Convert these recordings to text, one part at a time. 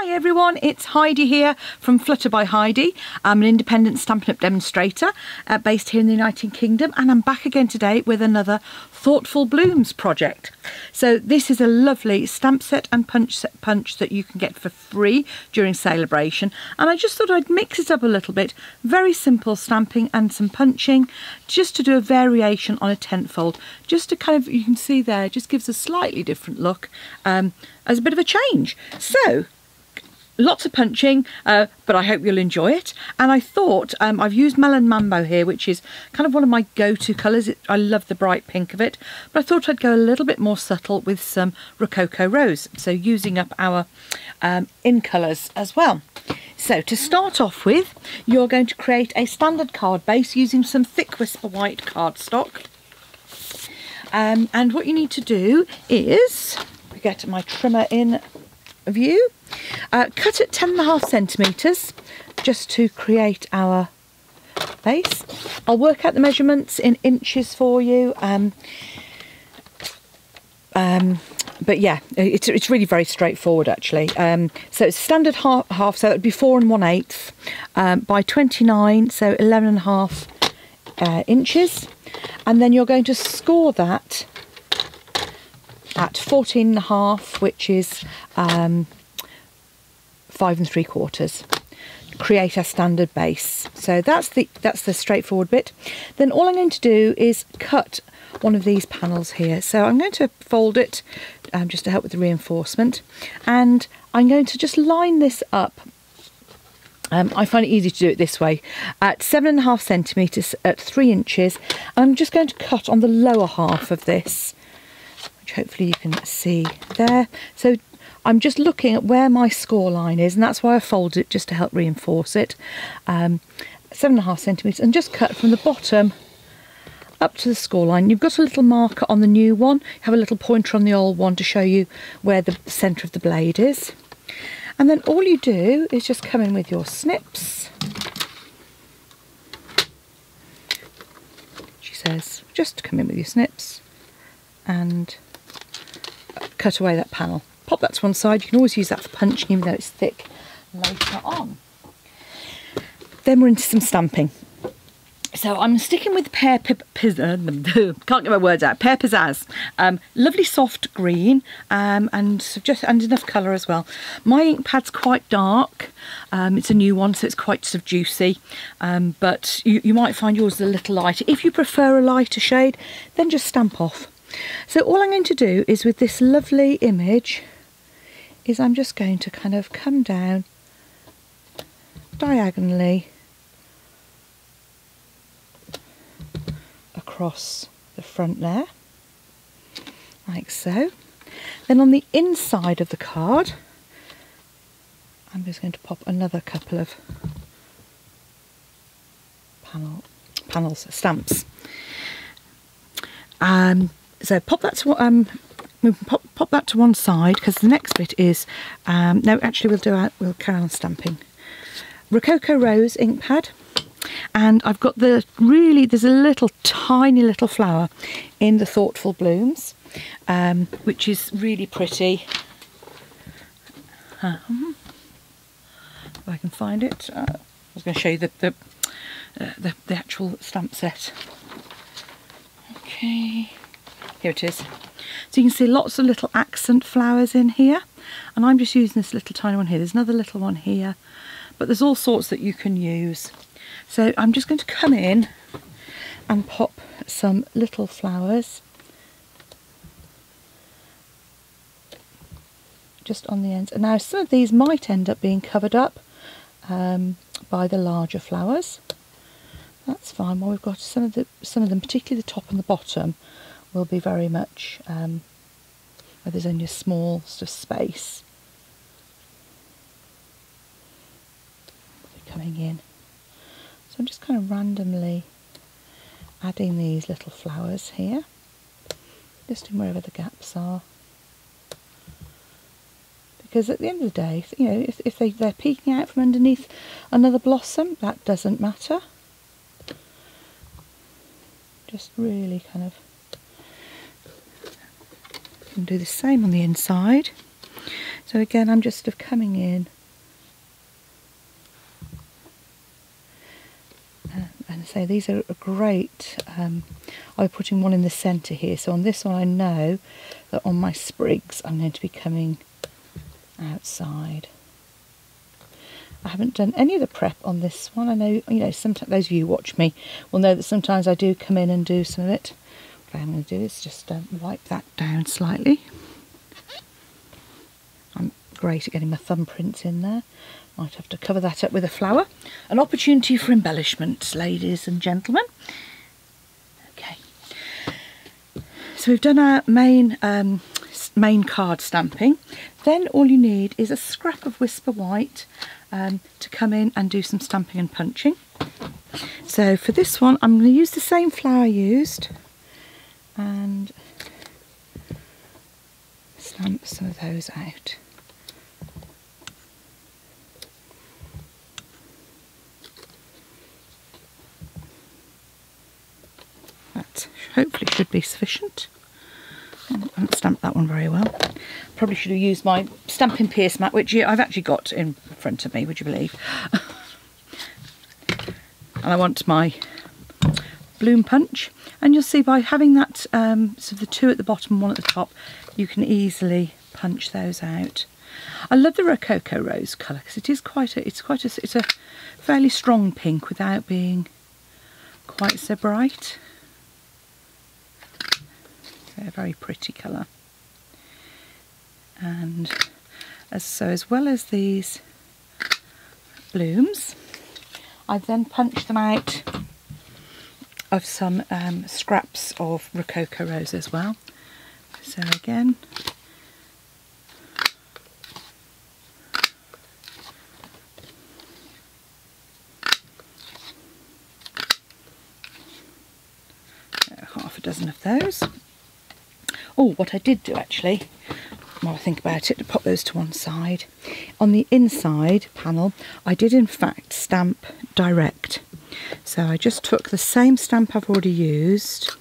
Hi everyone, it's Heidi here from Flutter by Heidi. I'm an independent Stampin' Up demonstrator based here in the United Kingdom, and I'm back again today with another Thoughtful Blooms project. So this is a lovely stamp set and punch that you can get for free during celebration, and I just thought I'd mix it up a little bit. Very simple stamping and some punching, just to do a variation on a tenfold, just to kind of, you can see there, just gives a slightly different look as a bit of a change. So lots of punching, but I hope you'll enjoy it. And I thought, I've used Melon Mambo here, which is kind of one of my go-to colours. I love the bright pink of it, but I thought I'd go a little bit more subtle with some Rococo Rose, so using up our in colours as well. So to start off with, you're going to create a standard card base using some thick Whisper White cardstock. And what you need to do is, get my trimmer in view, cut at 10.5 centimetres just to create our base. I'll work out the measurements in inches for you, but yeah, it's really very straightforward actually. So it's standard half, so it would be 4 1/8 by 29, so 11.5 inches, and then you're going to score that at 14.5, which is 5 3/4. Create a standard base. So that's the straightforward bit. Then all I'm going to do is cut one of these panels here. So I'm going to fold it just to help with the reinforcement, and I'm going to just line this up. I find it easy to do it this way, at 7.5 centimetres at 3 inches. I'm just going to cut on the lower half of this, which hopefully you can see there. So I'm just looking at where my score line is, and that's why I folded it, just to help reinforce it. 7.5 centimetres, and just cut from the bottom up to the score line. You've got a little marker on the new one, you have a little pointer on the old one to show you where the centre of the blade is. And then all you do is just come in with your snips. She says just come in with your snips and cut away that panel. Pop that to one side. You can always use that for punching, even though it's thick, later on. Then we're into some stamping. So I'm sticking with Pear Pizzazz, can't get my words out, Pear Pizzazz. Lovely soft green, and enough colour as well. My ink pad's quite dark. It's a new one, so it's quite sort of juicy, but you might find yours a little lighter. If you prefer a lighter shade, then just stamp off. So all I'm going to do is, with this lovely image, is I'm just going to kind of come down diagonally across the front there, like so. Then on the inside of the card, I'm just going to pop another couple of stamps. So pop that to pop that to one side, because the next bit is no, actually we'll carry on stamping. Rococo Rose ink pad, and I've got there's a little tiny little flower in the Thoughtful Blooms, which is really pretty. If I can find it, I was going to show you the actual stamp set. Okay, here it is. So you can see lots of little accent flowers in here, and I'm just using this little tiny one here. There's another little one here, but there's all sorts that you can use. So I'm just going to come in and pop some little flowers just on the ends. And now some of these might end up being covered up by the larger flowers. That's fine. Well, we've got some of them, particularly the top and the bottom, will be very much where there's only a small sort of space coming in. So I'm just kind of randomly adding these little flowers here, just in wherever the gaps are. Because at the end of the day, you know, if they're peeking out from underneath another blossom, that doesn't matter. Just really kind of, you can do the same on the inside. So again, I'm just sort of coming in and say these are a great. I'm putting one in the centre here, so on this one I know that on my sprigs I'm going to be coming outside. I haven't done any of the prep on this one. I know, you know, sometimes those of you who watch me will know that sometimes I do come in and do some of it. What I'm going to do is just wipe that down slightly. I'm great at getting my thumbprints in there. Might have to cover that up with a flower. An opportunity for embellishment, ladies and gentlemen. Okay. So we've done our main card stamping. Then all you need is a scrap of Whisper White to come in and do some stamping and punching. So for this one I'm going to use the same flower I used and stamp some of those out. That hopefully should be sufficient. I haven't stamped that one very well. Probably should have used my Stampin' Pierce mat, which I've actually got in front of me, would you believe? And I want my bloom punch. And you'll see by having that, sort of the two at the bottom and one at the top, you can easily punch those out. I love the Rococo Rose colour because it's a fairly strong pink without being quite so bright. A very pretty colour. And as well as these blooms, I've then punched them out of some scraps of Rococo Rose as well. So again, half a dozen of those. Oh, what I did do actually, while I think about it, to pop those to one side. On the inside panel, I did in fact stamp direct. So I just took the same stamp I've already used.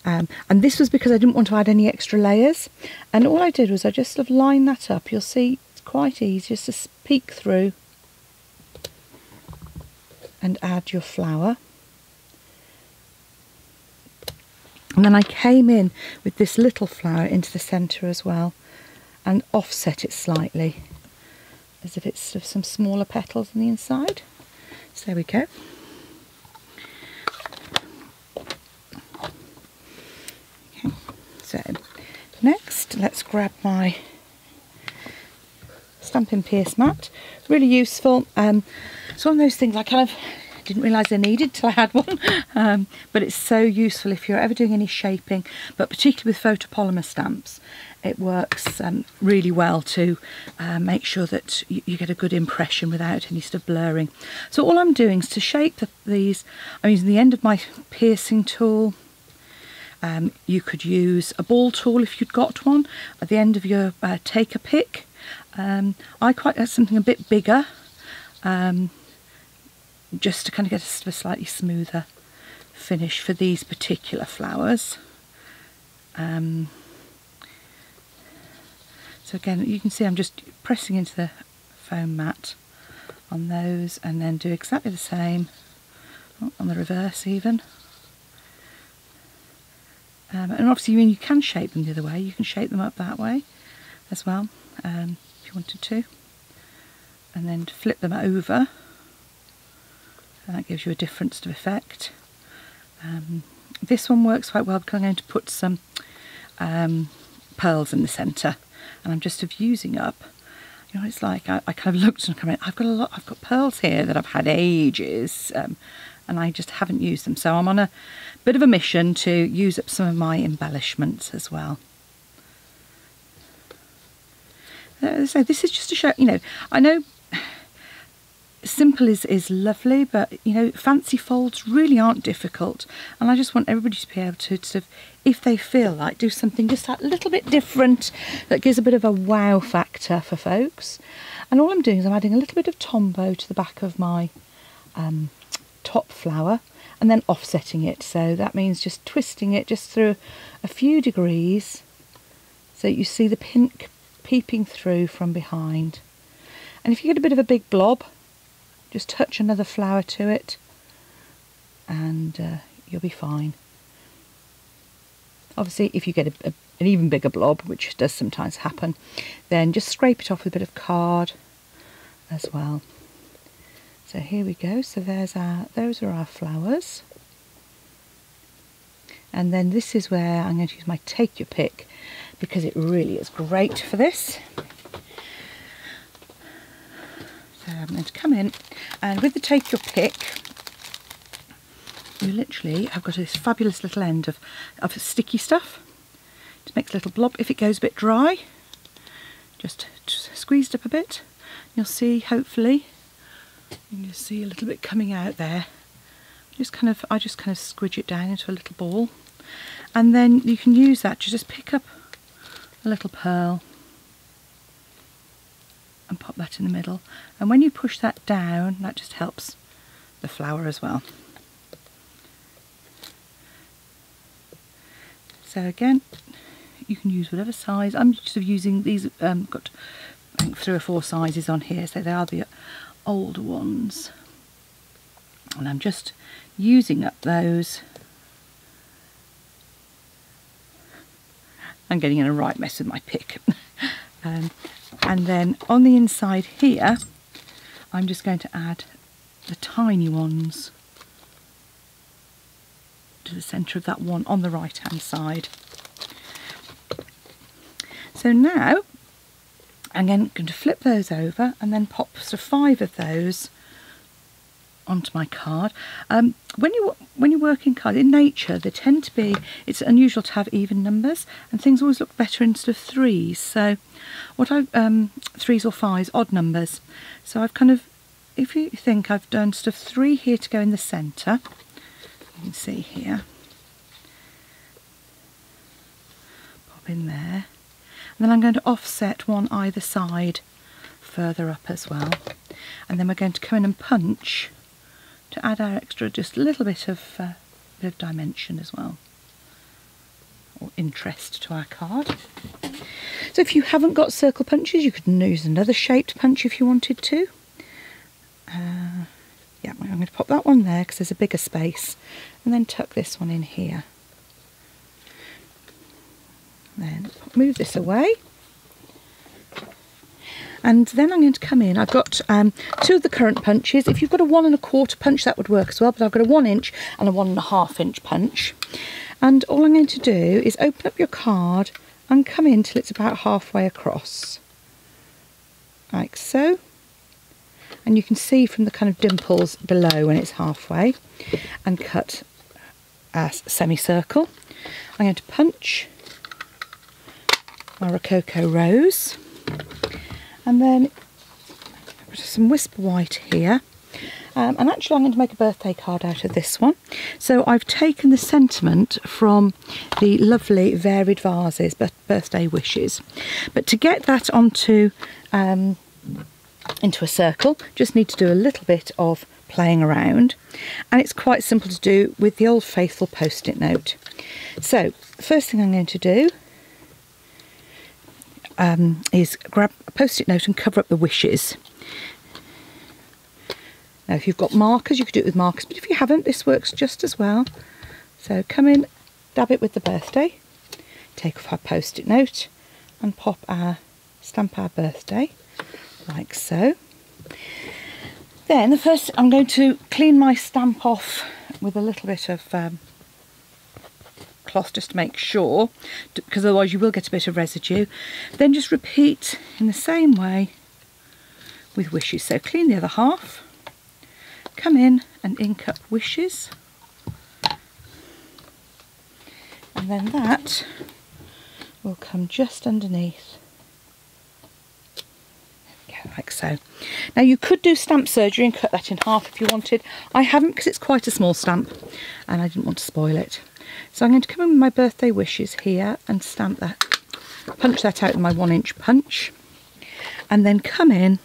And this was because I didn't want to add any extra layers. And all I did was I just sort of line that up. You'll see it's quite easy just to peek through and add your flower. And then I came in with this little flower into the centre as well and offset it slightly as if it's sort of some smaller petals on the inside. So there we go. Okay. So next let's grab my Stampin' Pierce mat. Really useful. It's one of those things I kind of didn't realise I needed till I had one, but it's so useful if you're ever doing any shaping, but particularly with photopolymer stamps. It works really well to make sure that you get a good impression without any sort of blurring. So all I'm doing is to shape these, I'm using the end of my piercing tool. You could use a ball tool if you'd got one at the end of your taker pick. I quite like something a bit bigger, just to kind of get a slightly smoother finish for these particular flowers. So again, you can see I'm just pressing into the foam mat on those and then do exactly the same on the reverse even. And obviously you can shape them the other way. You can shape them up that way as well, if you wanted to. And then flip them over. And that gives you a different sort of effect. This one works quite well because I'm going to put some pearls in the centre, and I'm just using up. You know, it's like I kind of looked and come in. I've got pearls here that I've had ages, and I just haven't used them. So I'm on a bit of a mission to use up some of my embellishments as well. So this is just to show, you know, I know simple is lovely, but you know, fancy folds really aren't difficult, and I just want everybody to be able to sort of, if they feel like, do something just a little bit different that gives a bit of a wow factor for folks. And all I'm doing is I'm adding a little bit of Tombow to the back of my top flower and then offsetting it. So that means just twisting it just through a few degrees so you see the pink peeping through from behind. And if you get a bit of a big blob, just touch another flower to it and you'll be fine. Obviously if you get an even bigger blob, which does sometimes happen, then just scrape it off with a bit of card as well. So here we go, so those are our flowers. And then this is where I'm going to use my Take Your Pick, because it really is great for this. So I'm going to come in, and with the Take Your Pick, you literally have got this fabulous little end of sticky stuff. Just makes a little blob. If it goes a bit dry, just squeezed up a bit. You'll see, hopefully, you can just see a little bit coming out there. I just kind of squidge it down into a little ball, and then you can use that to just pick up a little pearl and pop that in the middle. And when you push that down, that just helps the flower as well. So again, you can use whatever size. I'm just using these. Got I think 3 or 4 sizes on here, so they are the older ones. And I'm just using up those. I'm getting in a right mess with my pick. And then on the inside here, I'm just going to add the tiny ones to the centre of that one on the right hand side. So now I'm going to flip those over and then pop sort of 5 of those onto my card. When you're working cards in nature, they tend to be, it's unusual to have even numbers, and things always look better in sort of 3s. So what I've 3s or 5s, odd numbers. So I've kind of, if you think, I've done sort of 3 here to go in the centre. You can see here. Pop in there. And then I'm going to offset one either side further up as well. And then we're going to come in and punch to add our extra, just a little bit of dimension as well, or interest to our card. So if you haven't got circle punches, you could use another shaped punch if you wanted to. Yeah, I'm going to pop that one there because there's a bigger space, and then tuck this one in here. Then move this away. And then I'm going to come in, I've got 2 of the current punches. If you've got a 1 1/4 punch, that would work as well, but I've got a 1 inch and a 1 1/2 inch punch. And all I'm going to do is open up your card and come in till it's about halfway across, like so. And you can see from the kind of dimples below when it's halfway, and cut a semicircle. I'm going to punch my Rococo Rose. And then some Whisper White here. And actually I'm going to make a birthday card out of this one. So I've taken the sentiment from the lovely Varied Vases, Birthday Wishes. But to get that onto into a circle, just need to do a little bit of playing around. And it's quite simple to do with the old faithful post-it note. So first thing I'm going to do is grab a post-it note and cover up the wishes. Now if you've got markers, you could do it with markers, but if you haven't, this works just as well. So come in, dab it with the birthday, take off our post-it note and stamp our birthday, like so. Then first I'm going to clean my stamp off with a little bit of cloth just to make sure, because otherwise you will get a bit of residue. Then just repeat in the same way with wishes. So clean the other half, come in and ink up wishes, and then that will come just underneath. There we go, like so. Now you could do stamp surgery and cut that in half if you wanted. I haven't, because it's quite a small stamp and I didn't want to spoil it. So I'm going to come in with my birthday wishes here and stamp that, punch that out with my 1 inch punch, and then come in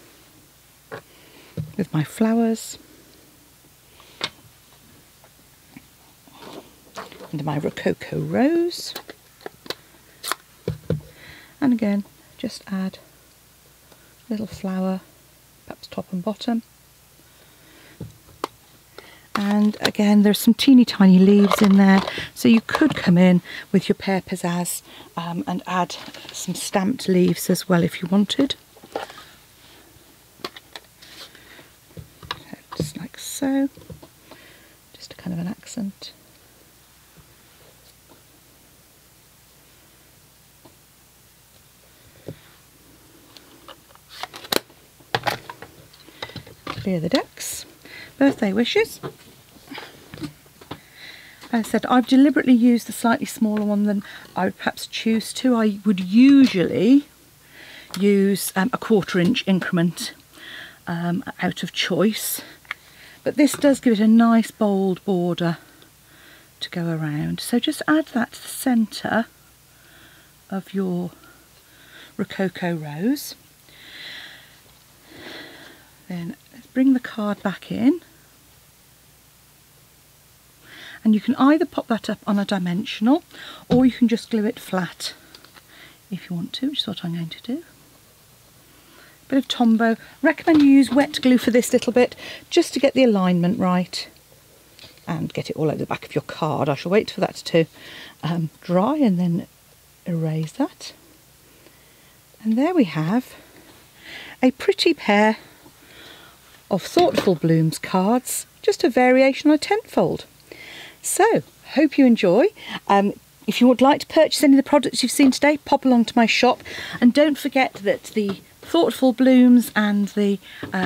with my flowers and my Rococo Rose, and again just add a little flower, perhaps top and bottom. And again, there's some teeny tiny leaves in there, so you could come in with your pear pizzazz and add some stamped leaves as well if you wanted. Just like so, just a kind of an accent. Clear the decks. Birthday wishes. As I said, I've deliberately used a slightly smaller one than I would perhaps choose to. I would usually use a 1/4 inch increment out of choice, but this does give it a nice bold border to go around. So just add that to the centre of your Rococo rose. Then let's bring the card back in, and you can either pop that up on a dimensional or you can just glue it flat if you want to, which is what I'm going to do. Bit of Tombow. Recommend you use wet glue for this little bit just to get the alignment right and get it all over the back of your card. I shall wait for that to dry and then erase that. And there we have a pretty pair of Thoughtful Blooms cards, just a variation on a tentfold. So, hope you enjoy. If you would like to purchase any of the products you've seen today, pop along to my shop, and don't forget that the Thoughtful Blooms and the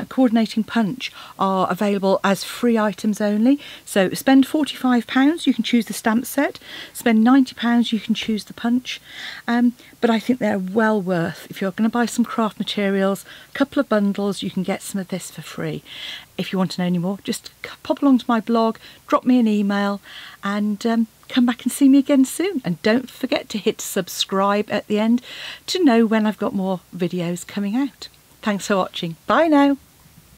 coordinating punch are available as free items only. So spend £45, you can choose the stamp set. Spend £90, you can choose the punch. But I think they're well worth. If you're going to buy some craft materials, a couple of bundles, you can get some of this for free. If you want to know any more, just pop along to my blog, drop me an email, and come back and see me again soon. And don't forget to hit subscribe at the end to know when I've got more videos coming out. Thanks for watching. Bye now.